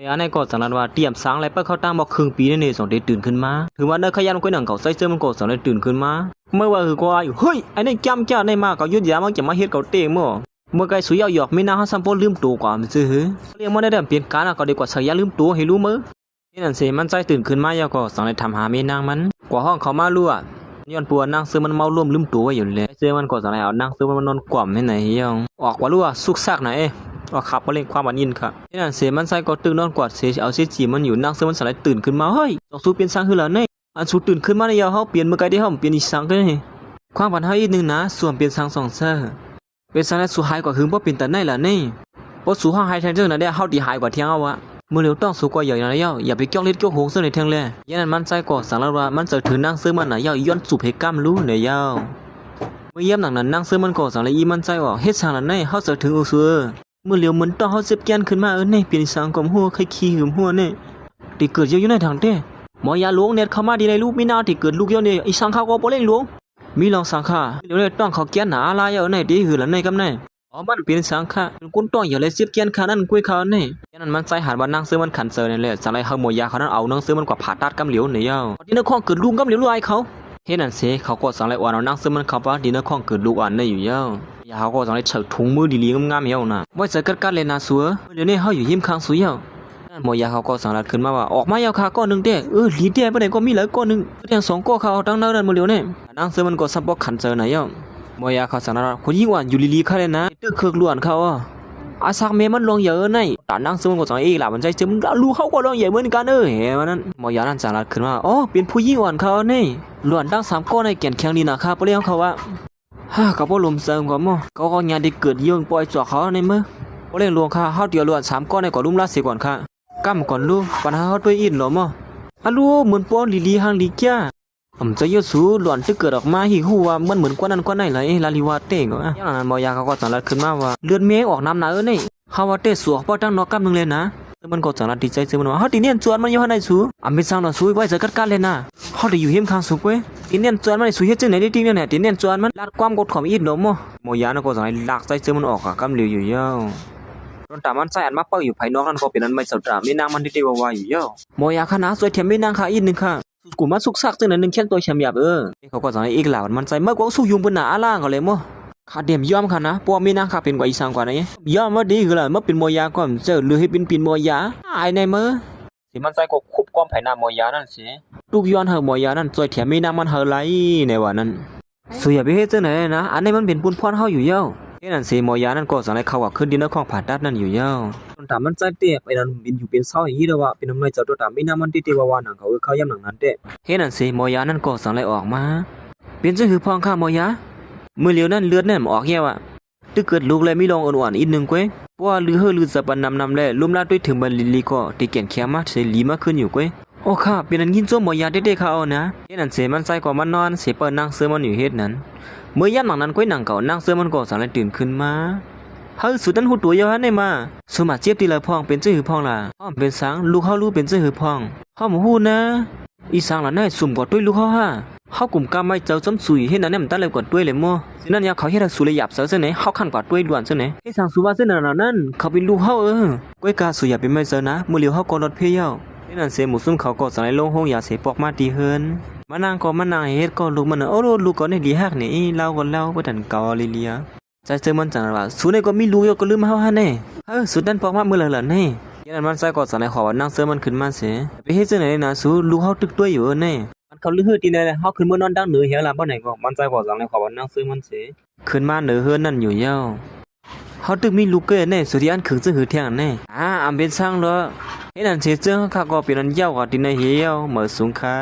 อันนี้ก็สังว่าเตรียมสร้างอะไรเพื่อเขาตั้งบอกครึ่งปีนี่สองเดือนตื่นขึ้นมาถือว่าได้ขยันก็หนังเขาใส่เสื้อมันก็สองเดือนตื่นขึ้นมาเมื่อว่าคือก็อยู่เฮ้ยไอ้นี่จำเจ้าได้มาเขายุดยามันจะมาเฮ็ดเขาเตะมั่วเมื่อไกลสุยเอาหยอกไม่น่าให้สัมปลืมตัวกว่ามันซื้อเรียกมันได้เดิมเปลี่ยนการก็ดีกว่าเสียลืมตัวให้รู้มั้ยนี่นั่นสิมันใจตื่นขึ้นมาแล้วก็สองเลยทำหาเมนางมันกว่าห้องเขามาลู่ย้อนปัวนางซื้อมันเมาร่วมลืมตัวไว้อยู่เลยซื้อมันก็สองเลยเอานางซื้อมันนอนกล่อมให้ไหนเฮียออกว่าลู่สุกซากไหนว่าขับมาเล่นความบันยินค่ะนี่นั่นเสียมันใส่ก็ตื่นนอนกวาดเสียเอาเสียจีมันอยู่นั่งเสียมันสลายตื่นขึ้นมาเฮ้ยต้องสู้เปลี่ยนสังคือละเนี่ยอันสู้ตื่นขึ้นมาในยาวเขาเปลี่ยนเมื่อไกลได้เขาเปลี่ยนอีสังก็ได้ความบันเทิงอีกหนึ่งนะส่วนเปลี่ยนสังสองเซอร์เป็นสังในสู้หายกว่าหึงเพราะเปลี่ยนแต่ไหนละเนี่ยเพราะสู้ห้องหายแทนเรื่องนั้นได้เขาดีหายกว่าเที่ยงเอาวะเมื่อเร็วต้องสู้กว่าใหญ่นะเย้าอย่าไปเกี่ยวเล็ดเกี่ยวหงเสื้อในเที่ยงเลยยันนั้นมันใส่ก่อสังแล้วว่ามันจะถือนั่งเสื้อมันน่ะเย้าย้อนสูบให้กล้ามรู้เนี่ยเย้าเมื่อเยี่ยมหนังนั้นนั่งเสื้อมันก่อสังเลยอีมันใจว่าเฮ็ดสังนั้นเนี่ยเขาจะถึงอุซัวเมื่อเหลียวเหมือนต้องเขาเจ็บแกนขึ้นมาเนี่ยเปลี่ยนสังกลมหัวใครขี้หืมหัวเนี่ยที่เกิดเยอะอยู่ในทางเต้หมอยาหลวงเนี่ยเข้ามาดีในลูกมีนาที่เกิดลูกเยอะเนี่ยไอ้สังข้าวก็โปเล่งหลวงมีลองสังข้าเหลียวเนี่ยต้องเขาแกนหนาลายเอาเนี่ยดีหือละเนี่ยกับเนี่ยอ๋อมันเปลี่ยนสังข้าเป็นคนต้องอย่าเลยเจ็บแกนขานั่นกุ้ยเขาเนี่ยยันนั้นมันใจหันว่านั่งซื้อมันขันเซอร์เนี่ยแหละสังไรเขาหมอยาเขานั้นเอานั่งซื้อมันกว่าผ่าตัดกำเหลียวเนี่ยที่นั่นข้องเกิดลูกกำเหลียวลายเขาเฮ็ดนั่นสิเขาก็สังไรอ่อนเอานั่งซื้อมันเขาว่าดีนั่นข้องเกิดลูกอ่อนเนี่ยอยู่ยาเขาก็ต้องได้เฉิดถุงมือดีๆงามๆเหี้ยวนะว่าจะกัดเลยนะสัวเดี๋ยวนี้เขาอยู่หิมค้างสุยเหี้ยวหมอยาเขาก็สั่งรัดขึ้นมาว่าออกมาเหี้ยวขาก้อนนึงเด้ลีเด้บ่ได้ก็มีหลายก้อนนึงเพียง2ก้อนเขาตั้งนั้นมื้อเดียวนี่นางเสือมันก็ซับบ่ขันเจอน่ะเหี้ยวหมอยาเขาสั่งรัดคนยิ่งอ่อนอยู่ลีๆเขาเลยนะตึกเคิกล้วนเขาอาซักเมมันลงเยอะนี่ตานางเสือมันก็สั่งอีกล่ะมันใจเจอมันรู้เขาก็ลงใหญ่เหมือนกันเห็นว่านั้นหมอยานั่นสั่งรัดขึ้นมาอ๋อเป็นผู้ยิ่งอ่อนเขานี่ล้วนตั้ง3ก้อนในแก่นแข็งนี่นะครับบ่เลี้ยงเขาว่าเขาบ่ลมเซิงกว่ามั้งเขาก็งานได้เกิดยื่นปล่อยจ่อเขาในมือบ่เล่นลวงค่ะเฮาเดียวล้วน3ก้อนในก่อนลุ่มลาสิก่อนค่ะกั้มก่อนลูกปัญหาเฮาด้วยอินหรอมั้งลูกเหมือนป้อนลีๆหางลีแก่จะยสูล้วนที่เกิดออกมาหิฮู้ว่ามันเหมือนกว่านั้นกว่าไหนล่ะลาลิวาเต้งอย่างนั้นบ่อยาเขาก็สั่งรัดขึ้นมาว่าเลือดเมฆออกน้ำหนานี่เฮาว่าเต้สวกบ่ตั้งนอกกำนึงเลยนะมันก็สั่งรัดดีใจซื่อมันว่าเฮาติเนียนจวนมันอยู่หั่นได้สูอำเป็นสร้างน่ะสูไว้จะกัดการเลยนะเฮาได้อยู่เฮียมข้างสุกเว้ยติเนียนจวนมันสูเฮ็ดจังไหนได้จริงเนี่ยติเนียนจวนมันลาดความกดของอีดหนมโมยานะก็สั่งให้ลากใจซื่อมันออกกำเหลียวอยู่ยาวตอนตามันใส่อันมาเป้าอยู่ภายนอกนั่นก็เป็นอันไม่สดมีนางมันที่ว่าอยู่ยาวโมยาคณะสวยเทียมมีนางขาอีกนึงค่ะกูมาสุกซักจังนั้นนึงแค่ตัวเฉียมหยาบเขาก็สั่งให้อีกหลามันใจเมื่อกวางสู้ยุงบนหน้าล่างก็เลยมั้งขาเดียมยอมค่ะนะปัวมีนางขาเป็นกว่าอีสังกว่านี้ยอมว่าดีคือล่ะเมื่อเป็นโมยาก็เจอหรือให้เป็นโมยาไอ้ในมือสิมันใจก็คุบความไผ่นาโมยานั่นสิลูกย้อนเฮาโมยานั่นสวยเทียมมีนางมันเฮาไหลในว่านั้นสุยอย่าไปเฮ็ดจังไหนนะอันนี้มันเป็นปุนพรเฮาอยู่ยาวเฮ็ดนั่นสิโมยานั่นก็สั่งให้เขาว่าขึ้นดินของผ่าตัดนั่นอยู่ยาวตอนถามมันใจเตะไปนั่นบินอยู่เป็นเศร้าอย่างนี้แล้วว่าเป็นน้ำในเจ้าตัวตามมีนางมันที่ว่าหนังเขาย่ำหนังนั้นเตะเฮ็ดนั่นสิโมยานั่นก็สั่งให้ออกมาเป็นจังคือพองข้าโมยามือเหลียวนั่นเลือดนั่นออกแย่ว่ะตึกเกิดลูกเลยมีลองอ่อนๆอีกนึงเว้ยเพราะว่าลือเฮอลือจะปันนำแลลุ่มลาดด้วยถึงบันลีก็ที่แก่นแคมาเสลีมาขึ้นอยู่เว้ยโอ้ค่ะเป็นอันยินโจมบ่ยาเด็กๆเขานะเฮ็ดนั่นเสมันใส่ก็มันนอนเสเปิ้นนั่งเสือมันอยู่เฮ็ดนั้นเมื่อย่ำหนังนั้นก้อยหนังเก่านั่งเสือมันก็สั่งให้ตื่นขึ้นมาเฮาสุดนั้นหูตัวยาวได้มาสมาเจ็บทีละพองเป็นจื้อหือพองล่ะอ้อมเป็นสังลูกเฮารู้เป็นจื้อหือพองเฮาบ่ฮู้นะอีสังล่ะนายสุ่มกว่าด้วยลูกเฮาเฮากลุ่มกำไม่เจ้าจำสุยเฮ็ดนั่นมันตั้งเลยกว่าด้วยเลยมั่วสินั่นยาเขาเฮ็ดสุเลยหยับเสือเส้นไหนเฮาคันกว่าด้วยล้วนเส้นไหนเฮ็ดสังสุว่าเส้นนั้นเขาเป็นลูกเฮาก้อยกาสุยาเป็นไม่เจอนะมื้อเหลียวเฮาก็รถเพียเฮ็ดนั่นเสหมู่ซุ่มเขาก็สั่งให้ลงห้องยาเสปอกมาตีเฮินมานางก็มานางเฮ็ดก็ลูกมันโอ้ลูกก็ได้ดีฮักนี่เล่าก็เล่าบ่ทันเกาลิเลียใจเจอมันจังว่าสุนี่ก็มีลูกก็ลืมเฮาหั่นแน่สุดนั้นปอกมามื้อละแน่ยันนั้นมันใส่ก็สั่งให้ขอว่านางเสือมันขึ้นมาเสไปเฮ็ดจังไหนนะสูลูกเฮาตึกตัวอยู่แน่มันเขาลือเฮือตีเนี่ยเฮาขึ้นมานอนดังเหนือเหียล่ะบ่ไหนก็มันใจก็สั่งให้ขอว่านางเสือมันเสขึ้นมาเหนือเฮือนนั่นอยู่ยาวเฮาตึกมีลูกเก้แน่สุริยันขึงซื่อหือเที่ยงแน่อำเป็นช่างเด้อเฮ็ดนั่นสิเจ้าข้าก็เป็นอันยาวกว่าที่ในเหี่ยวเหมือสูงค่ะ